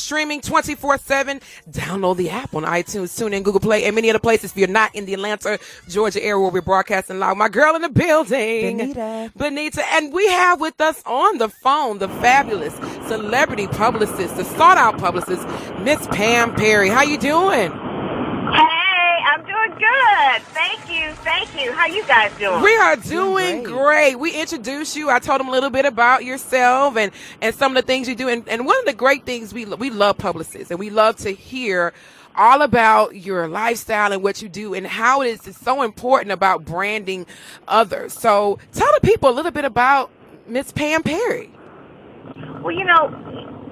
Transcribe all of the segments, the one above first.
streaming 24/7. Download the app on iTunes, TuneIn, Google Play, and many other places if you're not in the Atlanta, Georgia area where we're broadcasting live. My girl in the building, Benita. And we have with us on the phone the fabulous celebrity publicist, the sought-out publicist, Miss Pam Perry. How you doing? Hey, I'm doing good. Thank you. How you guys doing? We are doing great. We introduced you. I told them a little bit about yourself and some of the things you do. And one of the great things, we love publicists, and we love to hear all about your lifestyle and what you do and how it is so important about branding others. So tell the people a little bit about Miss Pam Perry. Well,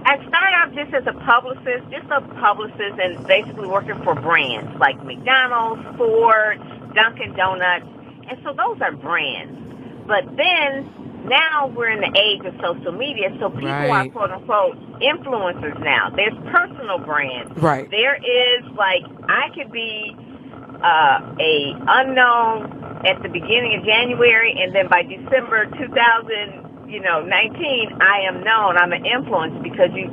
I started out just as a publicist and basically working for brands like McDonald's, Ford, Dunkin' Donuts. And so those are brands. But then now we're in the age of social media, so people are quote unquote influencers now. There's personal brands. Right. There is I could be a unknown at the beginning of January, and then by December 2019, I am known. I'm an influence because you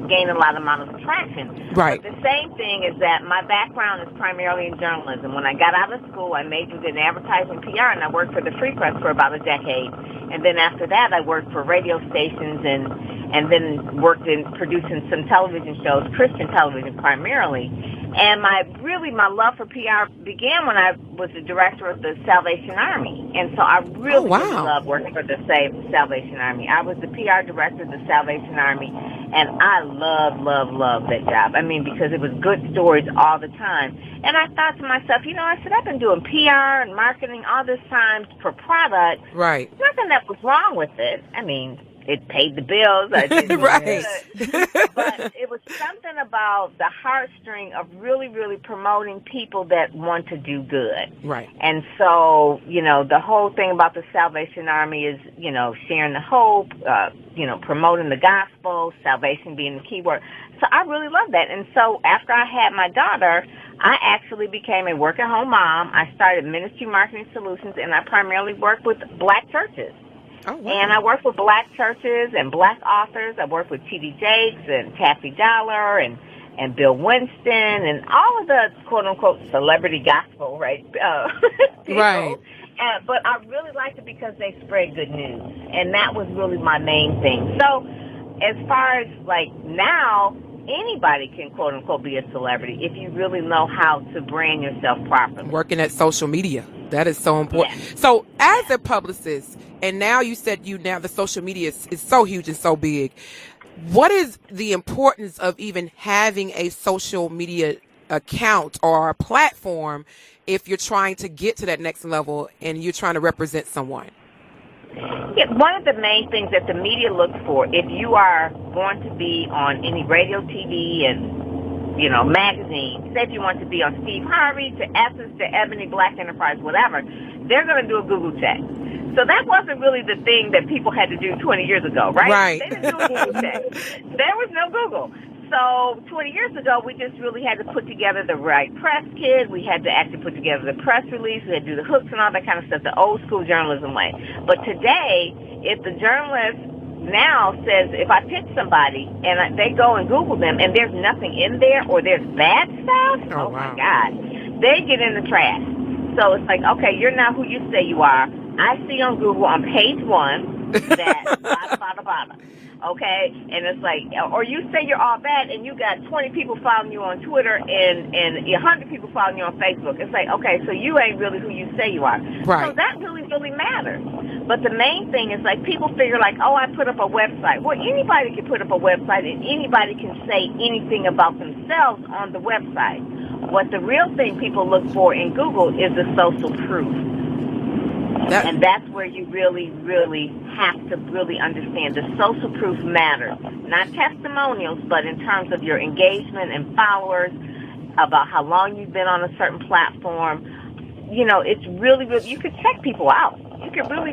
gain a lot amount of traction. Right. But the same thing is that my background is primarily in journalism. When I got out of school, I majored in advertising PR, and I worked for the Free Press for about a decade. And then after that, I worked for radio stations and then worked in producing some television shows, Christian television primarily. And my love for PR began when I was the director of the Salvation Army. And so I really love working for the Salvation Army. I was the PR director of the Salvation Army, and I love that job. I mean, because it was good stories all the time. And I thought to myself, I've been doing PR and marketing all this time for product. Right. Nothing that was wrong with it. I mean, it paid the bills. I did right. But it was something about the heartstring of really, really promoting people that want to do good. Right. And so, the whole thing about the Salvation Army is, sharing the hope, promoting the gospel, salvation being the key word. So I really love that. And so after I had my daughter, I actually became a work-at-home mom. I started Ministry Marketing Solutions, and I primarily work with Black churches. Oh, wow. And I work with Black churches and Black authors. I work with T.D. Jakes and Taffy Dollar and Bill Winston and all of the quote-unquote celebrity gospel, right? Right. But I really liked it because they spread good news, and that was really my main thing. So as far as now, anybody can quote-unquote be a celebrity if you really know how to brand yourself properly. Working at social media. That is so important. Yes. So as a publicist, and now you said the social media is so huge and so big, what is the importance of even having a social media account or a platform if you're trying to get to that next level and you're trying to represent someone? Yeah, one of the main things that the media looks for, if you are going to be on any radio, TV, and magazine, say if you want to be on Steve Harvey, to Essence, to Ebony, Black Enterprise, whatever, they're going to do a Google check. So that wasn't really the thing that people had to do 20 years ago, right? Right. They didn't do a Google check. There was no Google. So 20 years ago, we just really had to put together the right press kit. We had to actually put together the press release. We had to do the hooks and all that kind of stuff, the old school journalism way. But today, if the journalist now says, if I pitch somebody and they go and Google them and there's nothing in there or there's bad stuff, wow. My God, they get in the trash. So it's like, okay, you're not who you say you are. I see on Google on page 1 that blah. Okay, and it's like, or you say you're all bad, and you got 20 people following you on Twitter and 100 people following you on Facebook. It's like, okay, so you ain't really who you say you are. Right. So that really, really matters. But the main thing is people figure I put up a website. Well, anybody can put up a website, and anybody can say anything about themselves on the website. What the real thing people look for in Google is the social proof. And that's where you really, really have to really understand the social proof matters. Not testimonials, but in terms of your engagement and followers, about how long you've been on a certain platform. It's really, really, you could check people out. You could really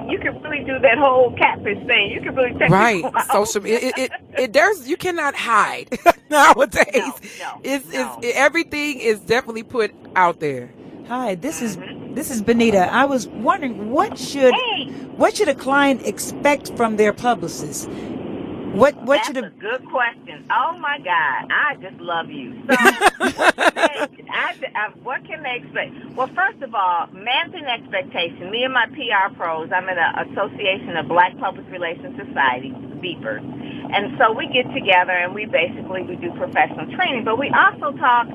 do that whole catfish thing. You could really check people out. Social, you cannot hide nowadays. No. Everything is definitely put out there. Hi, this is Benita. I was wondering what should a client expect from their publicist? What That's should a good question. Oh my God, I just love you. So, what can they expect? Well, first of all, managing expectation. Me and my PR pros, I'm in an association of Black Public Relations Society, BPER, and so we get together and we do professional training, but we also talk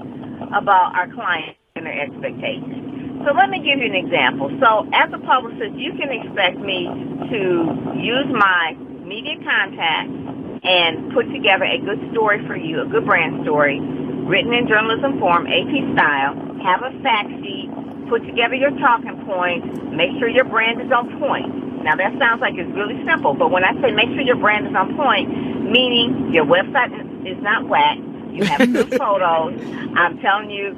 about our clients and their expectations. So let me give you an example. So as a publicist, you can expect me to use my media contacts and put together a good story for you, a good brand story, written in journalism form, AP style, have a fact sheet, put together your talking points, make sure your brand is on point. Now that sounds like it's really simple, but when I say make sure your brand is on point, meaning your website is not whack, you have good photos, I'm telling you,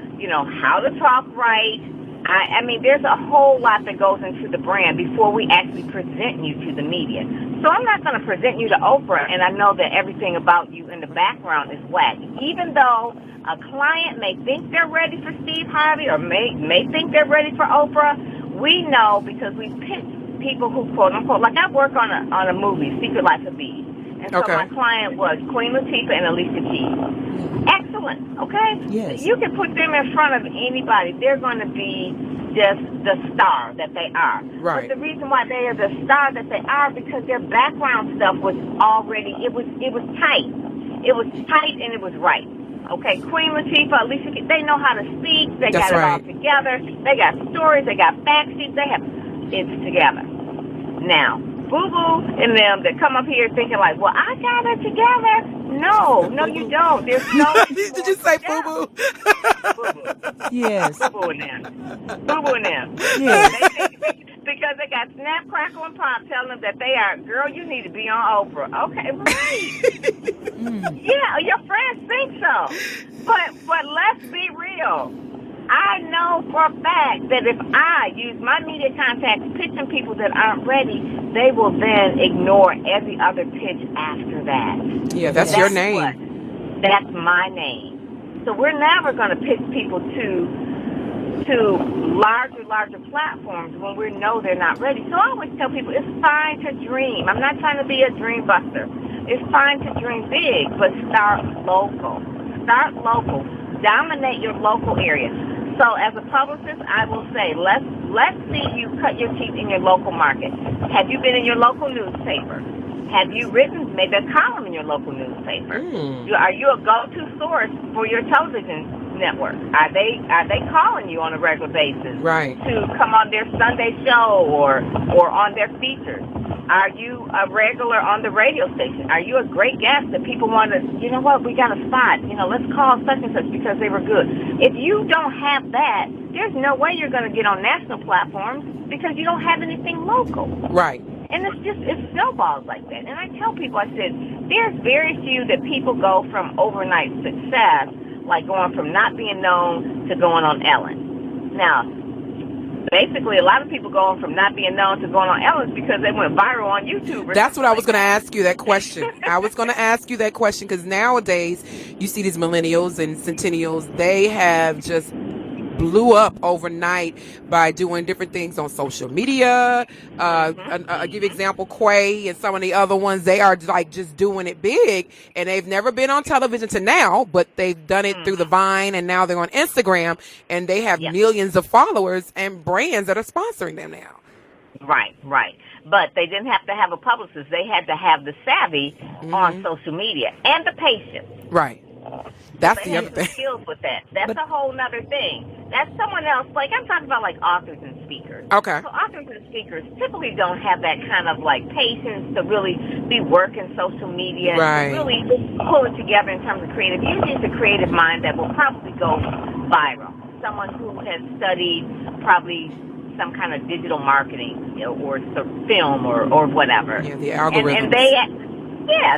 how to talk right. I mean, there's a whole lot that goes into the brand before we actually present you to the media. So I'm not going to present you to Oprah, and I know that everything about you in the background is whack. Even though a client may think they're ready for Steve Harvey or may think they're ready for Oprah, we know because we pick people who, quote unquote, like I work on a movie, Secret Life of Bees. And so my client was Queen Latifah and Alicia Keys. Excellent, okay? Yes. You can put them in front of anybody. They're going to be just the star that they are. Right. But the reason why they are the star that they are because their background stuff was already, it was tight. It was tight and it was right. Okay, Queen Latifah, Alicia Keys, they know how to speak. They got it all together. They got stories. They got fact sheets. It's together. Now, Boo-Boo and them that come up here thinking like, well, I got it together. No, you don't. There's no. Did you say Boo-Boo? Boo-Boo. Yes. Boo-Boo and them. Boo-Boo and them. Yes. Because they got Snap, Crackle, and Pop telling them that they are, girl, you need to be on Oprah. Okay, right. Yeah, your friends think so. But let's be real. I know for a fact that if I use my media contacts pitching people that aren't ready, they will then ignore every other pitch after that. Yeah, that's your name. That's my name. So we're never going to pitch people to larger platforms when we know they're not ready. So I always tell people it's fine to dream. I'm not trying to be a dream buster. It's fine to dream big, but start local. Start local. Dominate your local area. So as a publicist, I will say, let's see you cut your teeth in your local market. Have you been in your local newspaper? Have you written maybe a column in your local newspaper? Are you a go-to source for your television network? Are they calling you on a regular basis to come on their Sunday show or on their features? Are you a regular on the radio station? Are you a great guest that people want to, you know what, we got a spot, let's call such and such because they were good. If you don't have that, there's no way you're going to get on national platforms because you don't have anything local. Right. And it snowballs like that. And I tell people, I said, there's very few that people go from overnight success, like going from not being known to going on Ellen. Now, basically, a lot of people going from not being known to going on Ellen because they went viral on YouTube. That's what I was going to ask you, that question. I was going to ask you that question because nowadays you see these millennials and centennials, they have just blew up overnight by doing different things on social media. I'll give you example, Quay and some of the other ones, they are like just doing it big and they've never been on television to now, but they've done it through the Vine and now they're on Instagram and they have millions of followers and brands that are sponsoring them now. Right. But they didn't have to have a publicist. They had to have the savvy on social media and the patience. Right. That's the other thing. Skills with that. That's a whole nother thing. That's someone else. Like I'm talking about, like authors and speakers. Okay. So authors and speakers typically don't have that kind of like patience to really be working social media and really pull it together in terms of creative. Usually, it's a creative mind that will probably go viral. Someone who has studied probably some kind of digital marketing, or film or whatever. Yeah, the algorithms.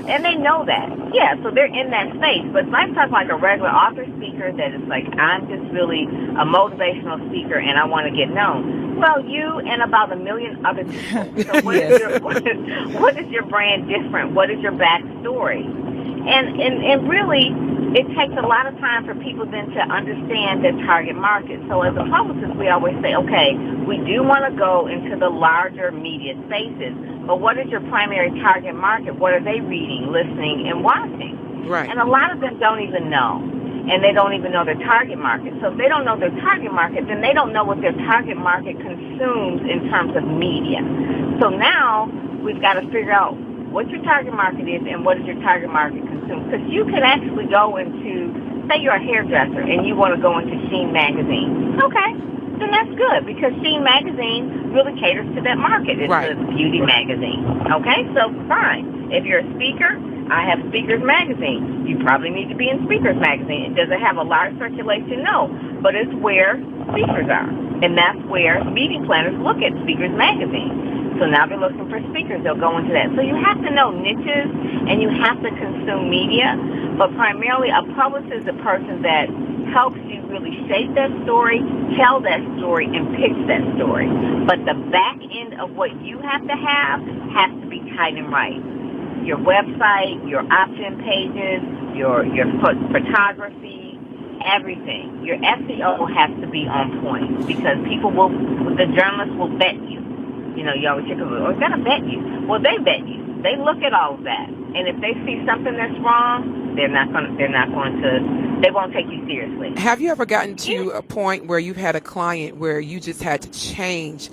And they know that. Yeah, so they're in that space. But if I'm talking like a regular author speaker that is like, I'm just really a motivational speaker and I want to get known. Well, you and about a million other people. So what is your brand different? What is your backstory? And really, it takes a lot of time for people then to understand their target market. So as a publicist, we always say, okay, we do want to go into the larger media spaces, but what is your primary target market? What are they reading, listening, and watching? Right. And a lot of them don't even know. And they don't even know their target market. So if they don't know their target market, then they don't know what their target market consumes in terms of media. So now we've got to figure out what your target market is and what does your target market consume. Because you could actually go into, say you're a hairdresser and you want to go into Sheen Magazine. Okay, then that's good because Sheen Magazine really caters to that market. It's a beauty magazine. Okay, so fine. If you're a speaker, I have Speakers Magazine. You probably need to be in Speakers Magazine. Does it have a large circulation? No. But it's where speakers are. And that's where meeting planners look at Speakers Magazine. So now they're looking for speakers. They'll go into that. So you have to know niches and you have to consume media. But primarily a publicist is a person that helps you really shape that story, tell that story, and pitch that story. But the back end of what you have to have has to be tight and right. Your website, your opt-in pages, your photography, everything. Your SEO has to be on point because the journalists will vet you. You know, you always hear people, we're going to vet you. Well, they vet you. They look at all of that. And if they see something that's wrong, they won't take you seriously. Have you ever gotten to a point where you've had a client where you just had to change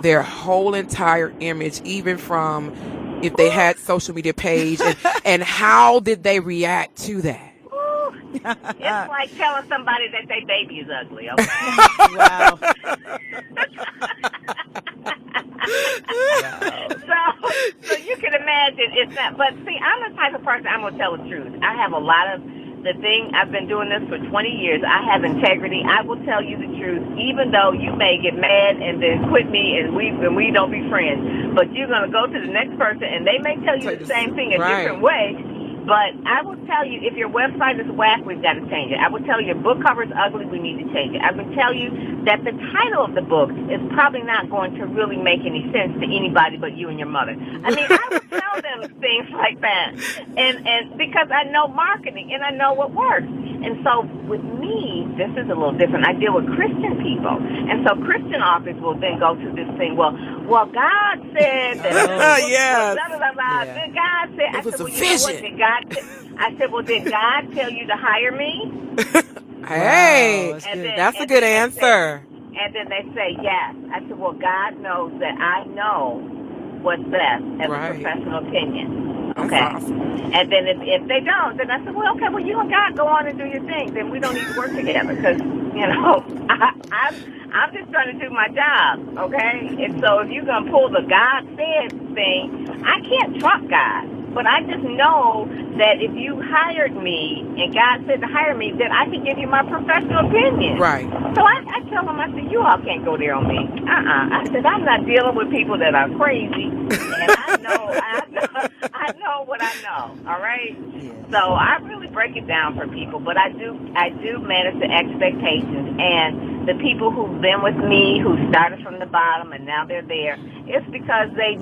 their whole entire image, even from if they had social media page, and how did they react to that? It's like telling somebody that their baby is ugly, okay? Wow. So you can imagine it's not, but see, I'm the type of person, I'm going to tell the truth. I have a lot of, I've been doing this for 20 years. I have integrity. I will tell you the truth, even though you may get mad and then quit me and we don't be friends. But you're going to go to the next person and they may tell you the same thing a different way. But I will tell you, if your website is whack, we've got to change it. I will tell you, your book cover is ugly, we need to change it. I will tell you that the title of the book is probably not going to really make any sense to anybody but you and your mother. I mean, I would tell them things like that. And because I know marketing and I know what works. And so with me, this is a little different. I deal with Christian people. And so Christian authors will then go to this thing, well, God said that. Yes. Blah, blah, blah. Yeah. Then God said, It was I said, a well, vision. you know what? I said, well, did God tell you to hire me? Hey, Wow, that's a good answer. And then they say, yes. I said, well, God knows that I know what's best as a professional opinion. Okay. Awesome. And then if they don't, then I said, well, okay, well, you and God go on and do your thing. Then we don't need to work together because, you know, I'm just trying to do my job, okay? And so if you're going to pull the God said thing, I can't trump God. But I just know that if you hired me and God said to hire me, then I can give you my professional opinion. Right. So I tell them, I said, you all can't go there on me. I said, I'm not dealing with people that are crazy. And I know what I know. All right. Yes. So I really break it down for people, but I do manage the expectations. And the people who've been with me, who started from the bottom and now they're there, it's because they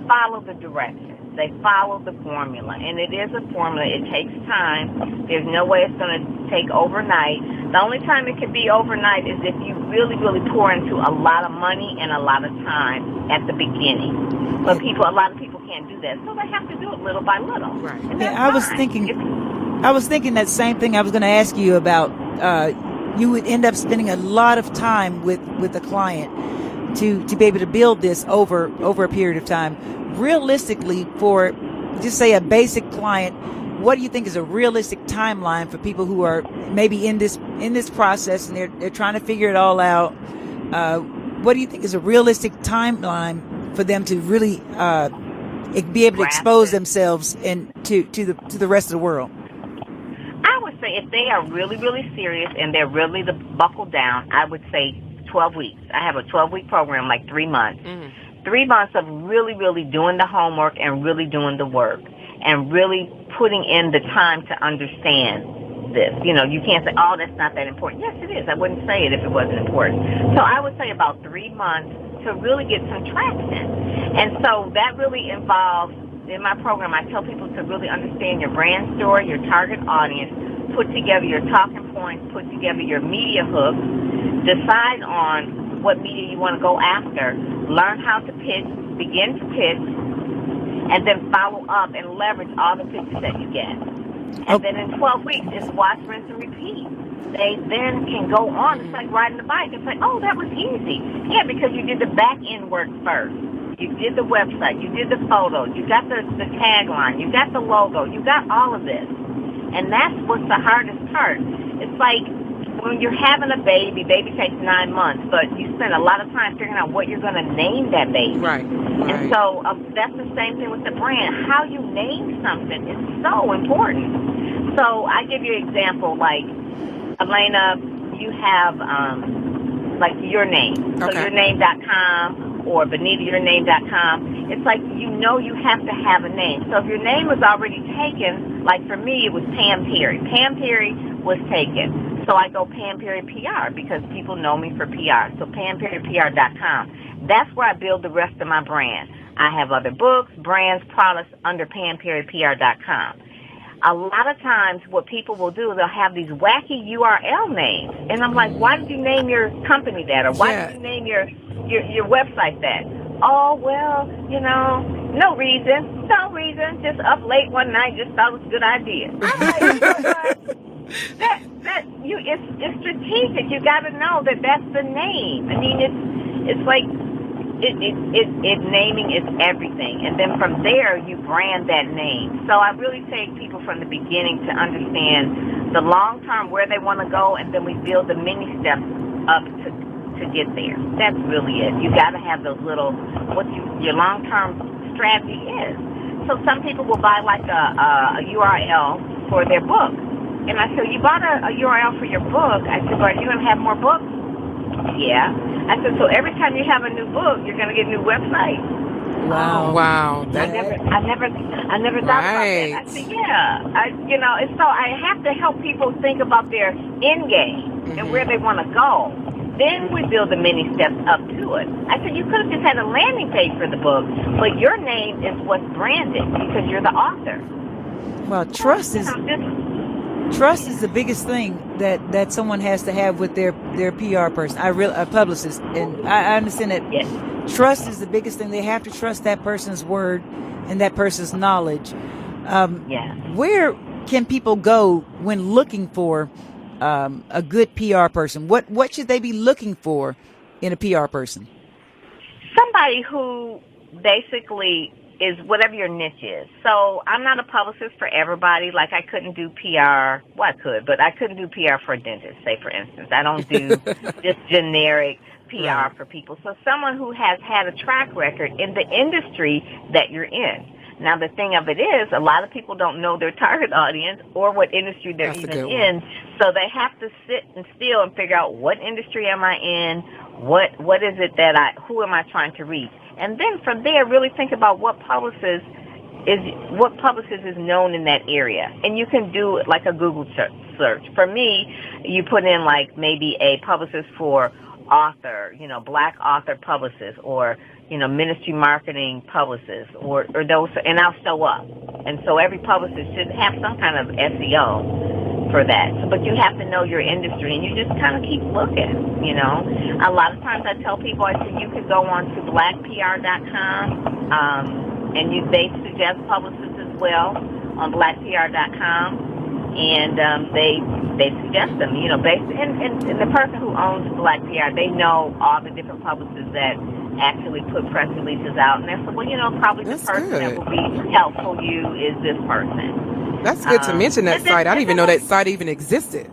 follow the direction. They follow the formula, and it is a formula. It takes time. There's no way it's going to take overnight. The only time it can be overnight is if you really, really pour into a lot of money and a lot of time at the beginning. But a lot of people can't do that, so they have to do it little by little. Right. Yeah, I was thinking that same thing. I was going to ask you about. You would end up spending a lot of time with a client to be able to build this over a period of time. Realistically, for just say a basic client, what do you think is a realistic timeline for people who are maybe in this process and they're trying to figure it all out? What do you think is a realistic timeline for them to really be able to expose themselves to the rest of the world? I would say if they are really, really serious and they're really buckled down, I would say 12 weeks. I have a 12-week program, like 3 months. Mm-hmm. 3 months of really, really doing the homework and really doing the work and really putting in the time to understand this. You know, you can't say, oh, that's not that important. Yes, it is. I wouldn't say it if it wasn't important. So I would say about 3 months to really get some traction. And so that really involves, in my program, I tell people to really understand your brand story, your target audience, put together your talking points, put together your media hooks, decide on what media you want to go after, learn how to pitch, begin to pitch, and then follow up and leverage all the pitches that you get. And then in 12 weeks, it's watch, rinse, and repeat. They then can go on. It's like riding a bike. It's like, oh, that was easy. Yeah, because you did the back-end work first. You did the website. You did the photos. You got the tagline. You got the logo. You got all of this. And that's what's the hardest part. It's like when you're having a baby takes 9 months, but you spend a lot of time figuring out what you're going to name that baby. Right. And so that's the same thing with the brand. How you name something is so important. So I give you an example, like, Elena, you have, like, your name. So yourname.com or BenitaYourName.com. It's like, you have to have a name. So if your name was already taken, like for me, it was Pam Perry. Pam Perry was taken. So I go Pam Perry PR because people know me for PR. So PamPerryPR.com. That's where I build the rest of my brand. I have other books, brands, products under PamPerryPR.com. A lot of times what people will do, they'll have these wacky URL names. And I'm like, why did you name your company that? Or why did you name your website that? Oh, well, no reason. No reason. Just up late one night, just thought it was a good idea. I'm like, it's strategic. You got to know that that's the name. I mean, it's like, it naming is everything, and then from there you brand that name. So I really take people from the beginning to understand the long term, where they want to go, and then we build the mini steps up to get there. That's really it. You got to have those little your long term strategy is. So some people will buy like a URL for their book, and I said, you bought a URL for your book. I said, are you going to have more books? Yeah. I said, so every time you have a new book, you're going to get a new website. Wow. I never thought about that. I said, yeah. And so I have to help people think about their end game and where they want to go. Then we build the many steps up to it. I said, you could have just had a landing page for the book, but your name is what's branded because you're the author. Well, trust is the biggest thing that someone has to have with their PR person, a publicist, and I understand that. Yes. Trust is the biggest thing. They have to trust that person's word and that person's knowledge. Where can people go when looking for a good PR person? What should they be looking for in a PR person? Somebody who basically is whatever your niche is. So I'm not a publicist for everybody. Like I couldn't do PR. Well, I could, but I couldn't do PR for a dentist, say for instance. I don't do just generic PR for people. So someone who has had a track record in the industry that you're in. Now, the thing of it is, a lot of people don't know their target audience or what industry they're even in. So they have to sit and still and figure out, what industry am I in? What is it that who am I trying to reach? And then from there, really think about what publicist is known in that area. And you can do it like a Google search. For me, you put in like maybe a publicist for author, black author publicist, or, ministry marketing publicist, or those, and I'll show up. And so every publicist should have some kind of SEO for that. But you have to know your industry, and you just kind of keep looking, A lot of times I tell people, I say, you could go on to blackpr.com, and they suggest publicists as well on blackpr.com. And they suggest them, and the person who owns Black PR, they know all the different publicists that actually put press releases out. And they said, well, probably the person that will be helpful you is this person. That's good to mention that site. I didn't even know that site even existed.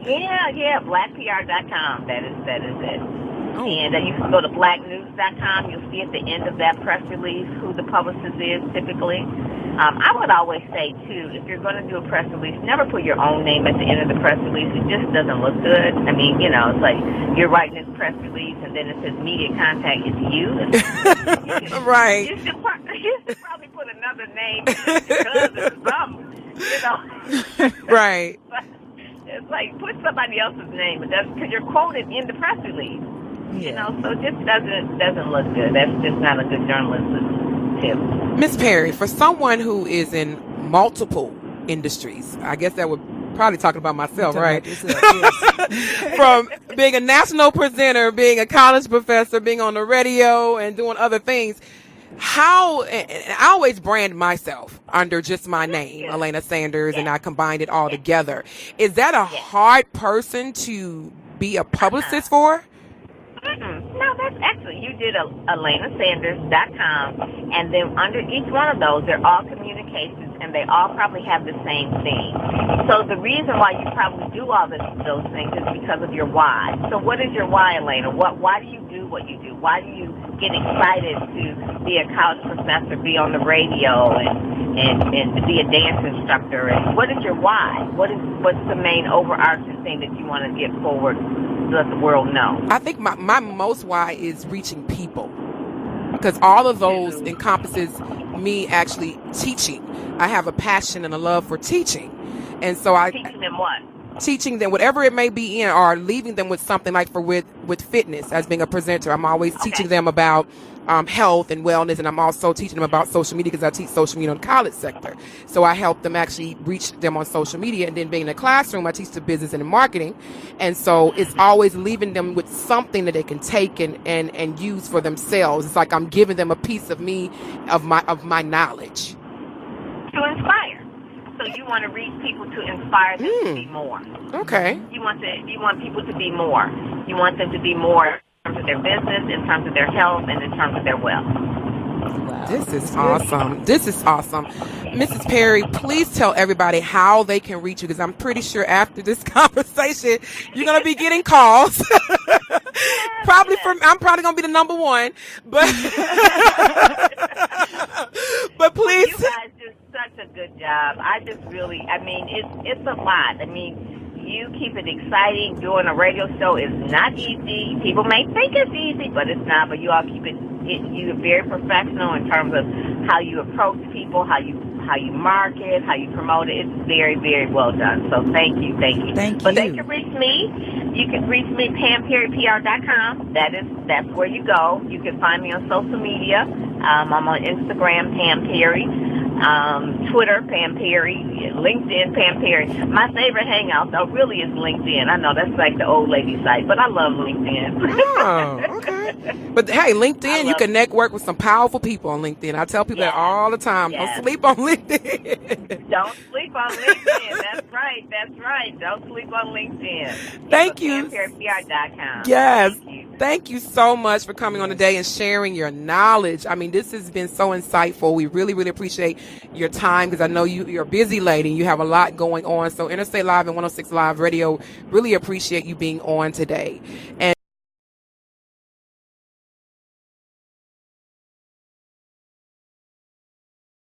Yeah, blackpr.com. That is it. Oh. And you can go to blacknews.com. You'll see at the end of that press release who the publicist is typically. I would always say, too, if you're going to do a press release, never put your own name at the end of the press release. It just doesn't look good. I mean, it's like you're writing this press release and then it says media contact. It's you. Right. You should probably put another name because or something, Right. It's like put somebody else's name, because you're quoted in the press release. Yeah. So it just doesn't look good. That's just not a good journalism tip. Miss Perry, for someone who is in multiple industries, I guess that would probably talking about myself, right? Yes. From being a national presenter, being a college professor, being on the radio, and doing other things. And I always brand myself under just my name, Elena Sanders, and I combined it all together. Is that a hard person to be a publicist for? No, that's excellent. You did ElenaSanders.com, and then under each one of those, they're all communications, and they all probably have the same theme. So the reason why you probably do all those things is because of your why. So what is your why, Elena? Why do you do what you do? Why do you get excited to be a college professor, be on the radio, and to be a dance instructor? And what is your why? What's the main overarching thing that you want to get forward to let the world know? I think my most why is reaching people, because all of those encompasses me actually teaching. I have a passion and a love for teaching, and so teaching them what? Teaching them whatever it may be in, or leaving them with something like with fitness. As being a presenter, I'm always teaching them about health and wellness, and I'm also teaching them about social media because I teach social media in the college sector. So I help them actually reach them on social media, and then being in the classroom, I teach the business and marketing, and so it's always leaving them with something that they can take and use for themselves. It's like I'm giving them a piece of me, of my knowledge. To inspire. So you want to reach people to inspire them to be more. Okay. You want people to be more. You want them to be more in terms of their business, in terms of their health, and in terms of their wealth. Wow. This is awesome. This is awesome. Mrs. Perry, please tell everybody how they can reach you, because I'm pretty sure after this conversation, you're going to be getting calls. I'm probably going to be the number one, but but please. You guys do such a good job. It's a lot. I mean, you keep it exciting. Doing a radio show is not easy. People may think it's easy, but it's not. But you all keep it. You're very professional in terms of how you approach people, how you market, how you promote it. It's very, very well done. So thank you. But they can reach me. You can reach me PamPerryPR.com. That's where you go. You can find me on social media. I'm on Instagram, Pam Perry. Twitter, Pam Perry, LinkedIn, Pam Perry. My favorite hangout, though, really is LinkedIn. I know that's like the old lady site, but I love LinkedIn. Oh, okay. But hey, LinkedIn, you can network with some powerful people on LinkedIn. I tell people that all the time. Don't sleep on LinkedIn. Don't sleep on LinkedIn. That's right. Don't sleep on LinkedIn. Thank you. PamPerryPR.com. Yes. Thank you so much for coming on today and sharing your knowledge. I mean, this has been so insightful. We really, really appreciate your time, because I know you're a busy lady. You have a lot going on. So Interstate Live and 106 Live Radio really appreciate you being on today. And